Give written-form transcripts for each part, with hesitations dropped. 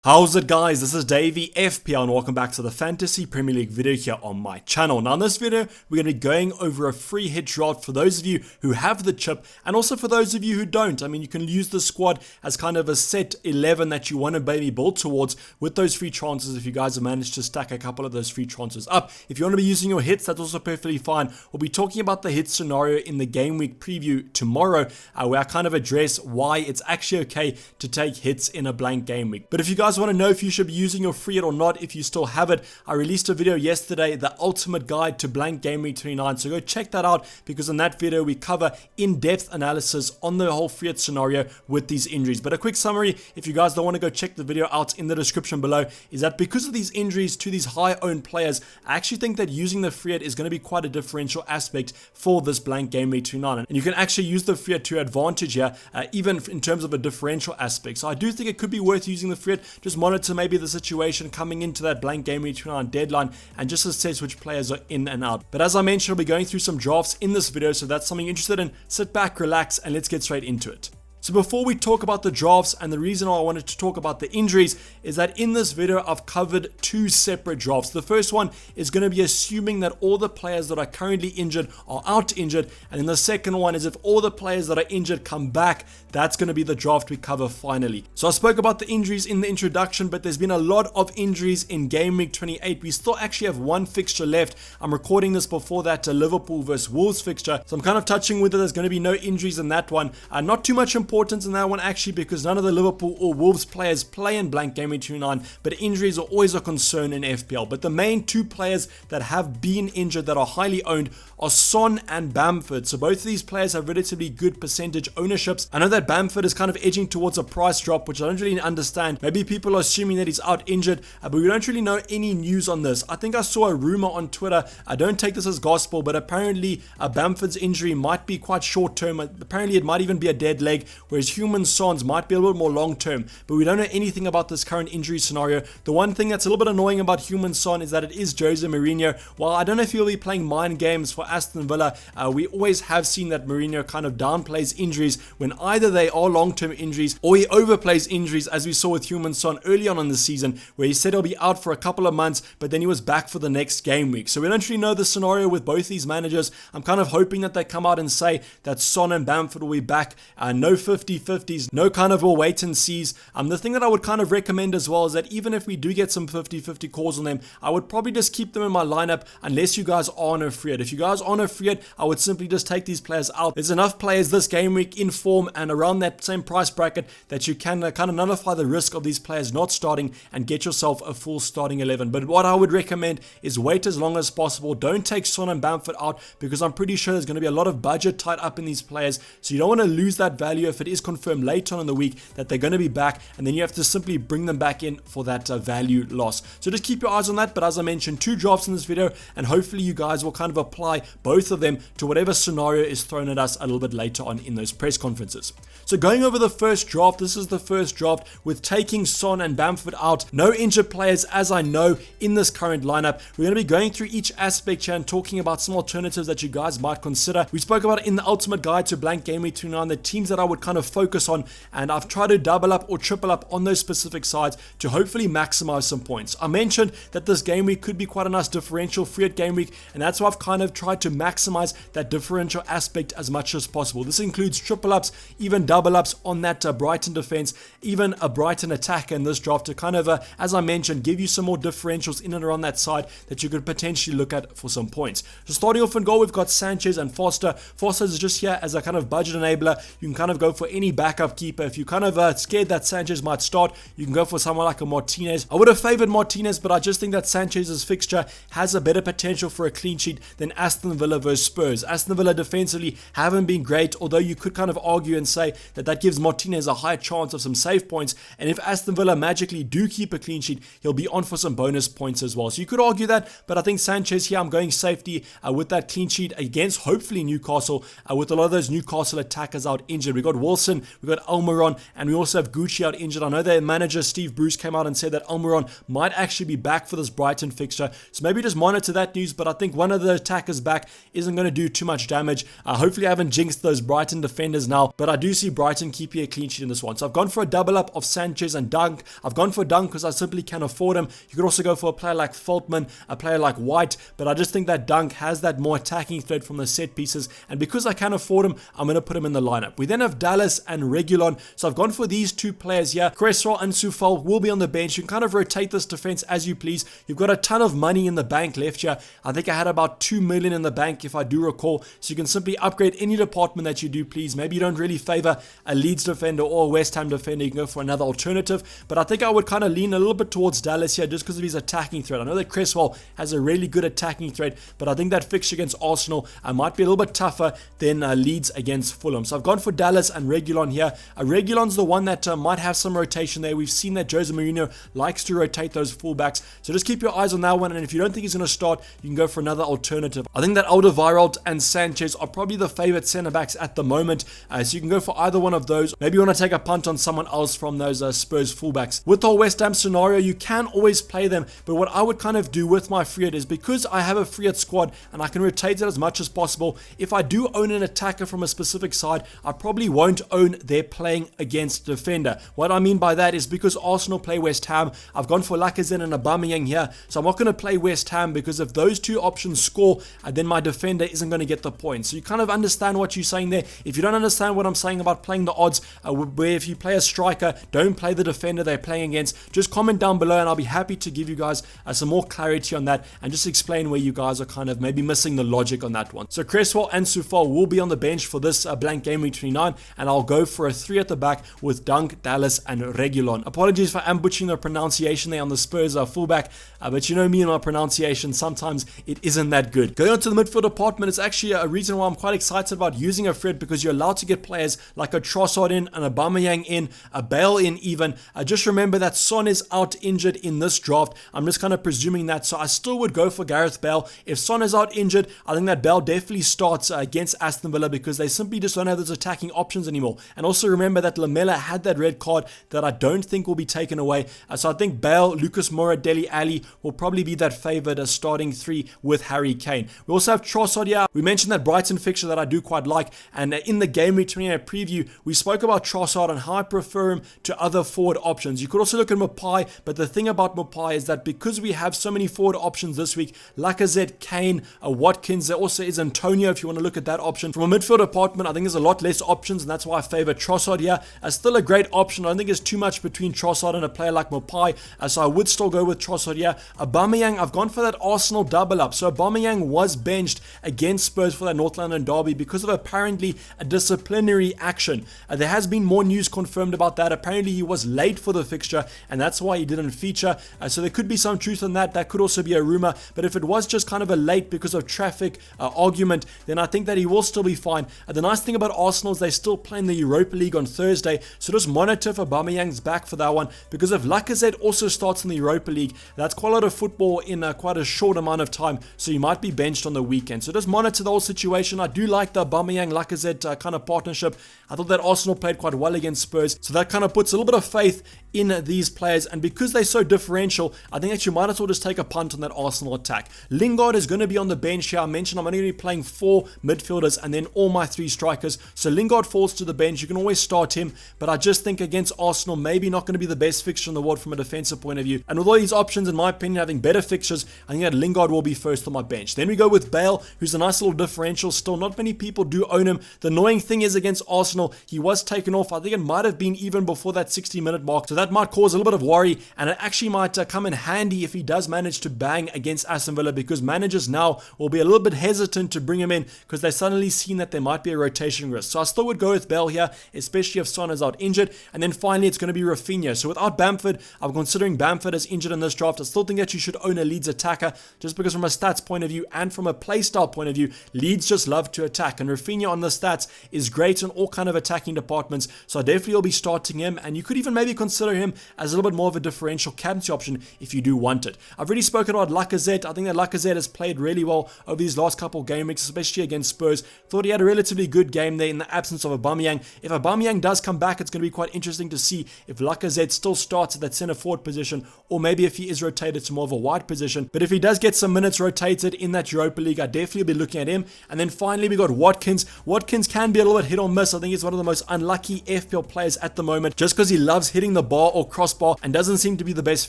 How's it guys, this is Dayvy FPL and welcome back to the Fantasy Premier League video here on my channel. Now in this video, we're going to be going over a free hit draft for those of you who have the chip and also for those of you who don't. I mean, you can use the squad as kind of a set 11 that you want to maybe build towards with those free transfers if you guys have managed to stack a couple of those free transfers up. If you want to be using your hits, that's also perfectly fine. We'll be talking about the hit scenario in the game week preview tomorrow where I kind of address why it's actually okay to take hits in a blank game week. But if you guys want to know if you should be using your free hit or not, if you still have it, I released a video yesterday, the ultimate guide to blank game week 29, so go check that out because in that video we cover in-depth analysis on the whole free hit scenario with these injuries. But a quick summary, if you guys don't want to go check the video out, in the description below, is that because of these injuries to these high owned players, I actually think that using the free hit is going to be quite a differential aspect for this blank game week 29, and you can actually use the free hit to advantage here, even in terms of a differential aspect. So I do think it could be worth using the free hit. Just monitor maybe the situation coming into that blank game week 29 deadline and just assess which players are in and out. But as I mentioned, I'll be going through some drafts in this video, so if that's something you're interested in, sit back, relax, and let's get straight into it. So before we talk about the drafts, and the reason why I wanted to talk about the injuries is that in this video I've covered two separate drafts. The first one is going to be assuming that all the players that are currently injured are out injured, and then the second one is if all the players that are injured come back. That's going to be the draft we cover finally. So I spoke about the injuries in the introduction, but there's been a lot of injuries in game week 28. We still actually have one fixture left. I'm recording this before that Liverpool versus Wolves fixture, so I'm kind of touching with it. There's going to be no injuries in that one. Not too much importance in that one actually, because none of the Liverpool or Wolves players play in blank game week 29, but injuries are always a concern in FPL. But the main two players that have been injured that are highly owned are Son and Bamford. So both of these players have relatively good percentage ownerships. I know that Bamford is kind of edging towards a price drop, which I don't really understand. Maybe people are assuming that he's out injured, but we don't really know any news on this. I think I saw a rumor on Twitter. I don't take this as gospel, but apparently Bamford's injury might be quite short term. Apparently it might even be a dead leg, whereas Human Son's might be a little more long term, but we don't know anything about this current injury scenario. The one thing that's a little bit annoying about Human Son is that it is Jose Mourinho. While I don't know if he'll be playing mind games for Aston Villa, we always have seen that Mourinho kind of downplays injuries when either they are long-term injuries or he overplays injuries, as we saw with Human Son early on in the season, where he said he'll be out for a couple of months, but then he was back for the next game week. So we don't really know the scenario with both these managers. I'm kind of hoping that they come out and say that Son and Bamford will be back. No 50-50s, no kind of all wait and sees. The thing that I would kind of recommend as well is that even if we do get some 50-50 calls on them, I would probably just keep them in my lineup unless you guys are on a free hit. If you guys are on a free hit, I would simply just take these players out. There's enough players this game week in form and around that same price bracket that you can kind of nullify the risk of these players not starting and get yourself a full starting 11. But what I would recommend is wait as long as possible. Don't take Son and Bamford out, because I'm pretty sure there's going to be a lot of budget tied up in these players, so you don't want to lose that value if it is confirmed later on in the week that they're going to be back, and then you have to simply bring them back in for that value loss. So just keep your eyes on that. But as I mentioned, two drafts in this video, and hopefully you guys will kind of apply both of them to whatever scenario is thrown at us a little bit later on in those press conferences. So going over the first draft, this is the first draft with taking Son and Bamford out. No injured players as I know in this current lineup. We're going to be going through each aspect here and talking about some alternatives that you guys might consider. We spoke about it in the ultimate guide to blank game week 29, the teams that I would kind of focus on, and I've tried to double up or triple up on those specific sides to hopefully maximize some points. I mentioned that this game week could be quite a nice differential free hit game week, and that's why I've kind of tried to maximize that differential aspect as much as possible. This includes triple ups, even double ups on that Brighton defense, even a Brighton attacker in this draft to kind of, as I mentioned, give you some more differentials in and around that side that you could potentially look at for some points. So starting off in goal, we've got Sanchez and Foster. Foster is just here as a kind of budget enabler. You can kind of go for any backup keeper. If you're kind of scared that Sanchez might start, you can go for someone like a Martinez. I would have favored Martinez, but I just think that Sanchez's fixture has a better potential for a clean sheet than Aston Villa versus Spurs. Aston Villa defensively haven't been great, although you could kind of argue and say that that gives Martinez a high chance of some save points, and if Aston Villa magically do keep a clean sheet, he'll be on for some bonus points as well. So you could argue that, but I think Sanchez here, I'm going safety with that clean sheet against hopefully Newcastle, with a lot of those Newcastle attackers out injured. We got Wilson, we've got Almiron, and we also have Gucci out injured. I know their manager Steve Bruce came out and said that Almiron might actually be back for this Brighton fixture, so maybe just monitor that news. But I think one of the attackers back isn't going to do too much damage. Hopefully I haven't jinxed those Brighton defenders now, but I do see Brighton keeping a clean sheet in this one. So I've gone for a double up of Sanchez and Dunk. I've gone for Dunk because I simply can't afford him. You could also go for a player like Feltman, a player like White, but I just think that Dunk has that more attacking threat from the set pieces, and because I can't afford him, I'm going to put him in the lineup. We then have Dallas and Reguilon, so I've gone for these two players here. Cresswell and Soufal will be on the bench. You can kind of rotate this defense as you please. You've got a ton of money in the bank left here. I think I had about 2 million in the bank if I do recall, so you can simply upgrade any department that you do please. Maybe you don't really favor a Leeds defender or a West Ham defender, you can go for another alternative, but I think I would kind of lean a little bit towards Dallas here just because of his attacking threat. I know that Cresswell has a really good attacking threat, but I think that fixture against Arsenal might be a little bit tougher than Leeds against Fulham. So I've gone for Dallas and Reguilon here. Reguilon's the one that might have some rotation there. We've seen that Jose Mourinho likes to rotate those fullbacks, so just keep your eyes on that one, and if you don't think he's going to start, you can go for another alternative. I think that Alderweireld and Sanchez are probably the favorite centre backs at the moment, so you can go for either one of those. Maybe you want to take a punt on someone else from those Spurs fullbacks. With the whole West Ham scenario, you can always play them, but what I would kind of do with my free hit is, because I have a free hit squad and I can rotate it as much as possible, if I do own an attacker from a specific side, I probably won't own their playing against defender. What I mean by that is because Arsenal play West Ham, I've gone for Lacazette and Aubameyang here, so I'm not going to play West Ham because if those two options score, then my defender isn't going to get the point. So you kind of understand what you're saying there. If you don't understand what I'm saying about playing the odds, where if you play a striker, don't play the defender they're playing against, just comment down below and I'll be happy to give you guys some more clarity on that and just explain where you guys are kind of maybe missing the logic on that one. So Cresswell and Soufal will be on the bench for this blank game week 29, and I'll go for a 3 at the back with Dunk, Dallas and Reguilon. Apologies for butchering the pronunciation there on the Spurs fullback, but you know me and my pronunciation, sometimes it isn't that good. Going on to the midfield department, it's actually a reason why I'm quite excited about using a Fred, because you're allowed to get players like a Trossard in, an Aubameyang in, a Bale in even. Just remember that Son is out injured in this draft. I'm just kind of presuming that, so I still would go for Gareth Bale. If Son is out injured, I think that Bale definitely starts against Aston Villa because they simply just don't have those attacking options anymore. And also remember that Lamela had that red card that I don't think will be taken away. So I think Bale, Lucas Moura, Dele Alli will probably be that favoured starting 3 with Harry Kane. We also have Trossard here. We mentioned that Brighton fixture that I do quite like, and in the Game Week 28 preview, we spoke about Trossard and how I prefer him to other forward options. You could also look at Mapai, but the thing about Mapai is that because we have so many forward options this week, Lacazette, Kane, Watkins, there also is Antonio if you want to look at that option. From a midfield department, I think there's a lot less options, and that's why I favour Trossard here. Still a great option. I don't think there's too much between Trossard and a player like Mapai, so I would still go with Trossard here. Aubameyang, I've gone for that Arsenal double up. So Aubameyang was benched against Spurs for that North London derby because of apparently a disciplinary action. There has been more news confirmed about that. Apparently he was late for the fixture and that's why he didn't feature. So there could be some truth in that. That could also be a rumor, but if it was just kind of a late because of traffic argument, then I think that he will still be fine. The nice thing about Arsenal is they still play in the Europa League on Thursday, so just monitor if Aubameyang's back for that one, because if Lacazette also starts in the Europa League, that's quite a lot of football in quite a short amount of time, so you might be benched on the weekend. So just monitor the whole situation. I do like the Aubameyang-Lacazette kind of partnership. I thought that Arsenal played quite well against Spurs, so that kind of puts a little bit of faith in these players, and because they're so differential, I think that you might as well just take a punt on that Arsenal attack. Lingard is going to be on the bench here. I mentioned I'm only going to be playing 4 midfielders and then all my 3 strikers, so Lingard falls to the bench. You can always start him, but I just think against Arsenal, maybe not going to be the best fixture in the world from a defensive point of view, and with all these options, in my opinion, having better fixtures, I think that Lingard will be first on my bench. Then we go with Bale, who's a nice little differential still. Not many people do own him. The annoying thing is against Arsenal, he was taken off. I think it might have been even before that 60-minute mark, so that might cause a little bit of worry, and it actually might come in handy if he does manage to bang against Aston Villa, because managers now will be a little bit hesitant to bring him in because they've suddenly seen that there might be a rotation risk. So I still would go with Bale here, especially if Son is out injured. And then finally, it's going to be Rafinha. So without Bamford, I'm considering Bamford as injured in this draft. I still think that you should own a Leeds attacker, just because from a stats point of view and from a playstyle point of view, Leeds just love to attack, and Rafinha on the stats is great in all kind of attacking departments, so I definitely will be starting him. And you could even maybe consider consider him as a little bit more of a differential captaincy option if you do want it. I've already spoken about Lacazette. I think that Lacazette has played really well over these last couple game weeks, especially against Spurs. Thought he had a relatively good game there in the absence of Aubameyang. If Aubameyang does come back, it's going to be quite interesting to see if Lacazette still starts at that centre forward position, or maybe if he is rotated to more of a wide position. But if he does get some minutes rotated in that Europa League, I'd definitely be looking at him. And then finally, we got Watkins. Watkins can be a little bit hit or miss. I think he's one of the most unlucky FPL players at the moment, just because he loves hitting the bar or crossbar and doesn't seem to be the best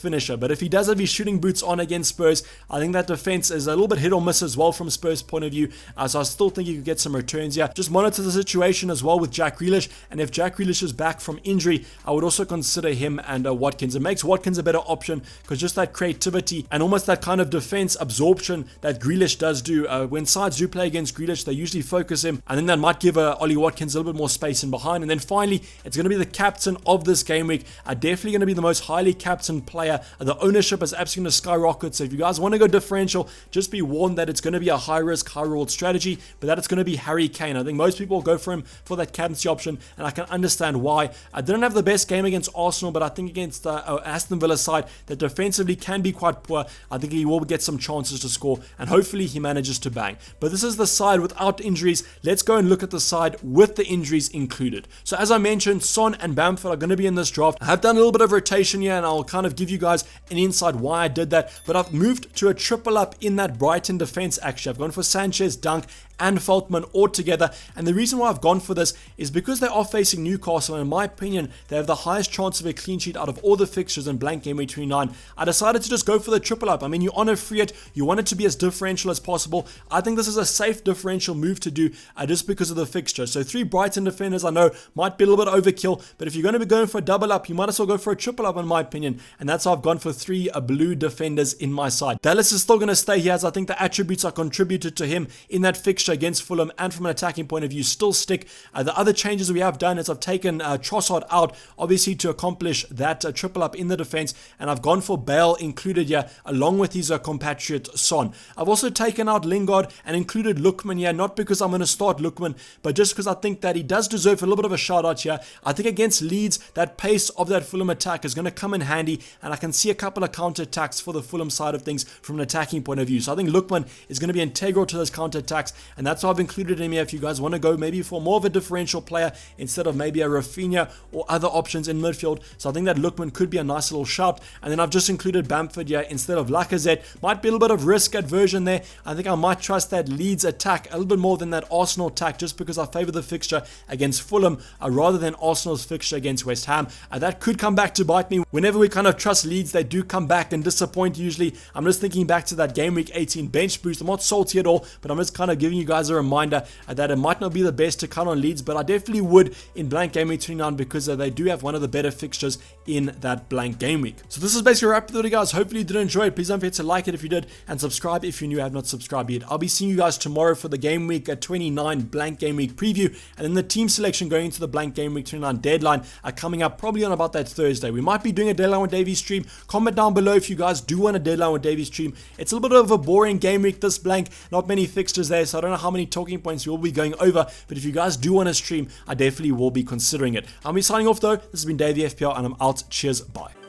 finisher. But if he does have his shooting boots on against Spurs, I think that defense is a little bit hit or miss as well from Spurs' point of view. So I still think you could get some returns here. Just monitor the situation as well with Jack Grealish, and if Jack Grealish is back from injury, I would also consider him and Watkins. It makes Watkins a better option because just that creativity and almost that kind of defense absorption that Grealish does do. When sides do play against Grealish, they usually focus him, and then that might give Ollie Watkins a little bit more space in behind. And then finally, it's going to be the captain of this game week. Definitely going to be the most highly captained player. The ownership is absolutely going to skyrocket. So if you guys want to go differential, just be warned that it's going to be a high risk, high reward strategy, but that it's going to be Harry Kane. I think most people will go for him for that captaincy option, and I can understand why. I didn't have the best game against Arsenal, but I think against Aston Villa side that defensively can be quite poor, I think he will get some chances to score, and hopefully he manages to bang. But this is the side without injuries. Let's go and look at the side with the injuries included. So as I mentioned, Son and Bamford are going to be in this draft. I have done a little bit of rotation here, and I'll kind of give you guys an insight why I did that, but I've moved to a triple up in that Brighton defense. Actually, I've gone for Sanchez, Dunk, and Veltman all together, and the reason why I've gone for this is because they are facing Newcastle, and in my opinion they have the highest chance of a clean sheet out of all the fixtures in blank game week 29. I decided to just go for the triple up. I mean, you on a free it, you want it to be as differential as possible. I think this is a safe differential move to do just because of the fixture. So 3 Brighton defenders I know might be a little bit overkill, but if you're going to be going for a double up, you might as well go for a triple up in my opinion, and that's how I've gone for 3 blue defenders in my side. Dallas is still going to stay here, as I think the attributes are contributed to him in that fixture against Fulham, and from an attacking point of view still stick. The other changes we have done is I've taken Trossard out, obviously to accomplish that triple up in the defense, and I've gone for Bale included here along with his compatriot Son. I've also taken out Lingard and included Lookman here, not because I'm going to start Lookman, but just because I think that he does deserve a little bit of a shout out here. I think against Leeds, that pace of that Fulham attack is going to come in handy, and I can see a couple of counter attacks for the Fulham side of things from an attacking point of view. So I think Lookman is going to be integral to those counter attacks, and that's why I've included him here if you guys want to go maybe for more of a differential player instead of maybe a Rafinha or other options in midfield. So I think that Lookman could be a nice little shout. And then I've just included Bamford here instead of Lacazette. Might be a little bit of risk aversion there. I think I might trust that Leeds attack a little bit more than that Arsenal attack, just because I favour the fixture against Fulham rather than Arsenal's fixture against West Ham. That could come back to bite me. Whenever we kind of trust Leeds, they do come back and disappoint usually. I'm just thinking back to that game week 18 bench boost. I'm not salty at all, but I'm just kind of giving you guys a reminder that it might not be the best to count on Leeds, but I definitely would in blank game week 29 because they do have one of the better fixtures in that blank game week. So this is basically a wrap for the video, guys. Hopefully you did enjoy it. Please don't forget to like it if you did, and subscribe if you're new. I have not subscribed yet. I'll be seeing you guys tomorrow for the game week 29 blank game week preview, and then the team selection going into the blank game week 29 deadline are coming up probably on about that Thursday. We might be doing a deadline with Dayvy stream. Comment down below if you guys do want a deadline with Dayvy stream. It's a little bit of a boring game week this blank, not many fixtures there, so I don't know how many talking points we will be going over, but if you guys do want to stream, I definitely will be considering it. I'll be signing off though. This has been Dayvy FPL, and I'm out. Cheers, bye.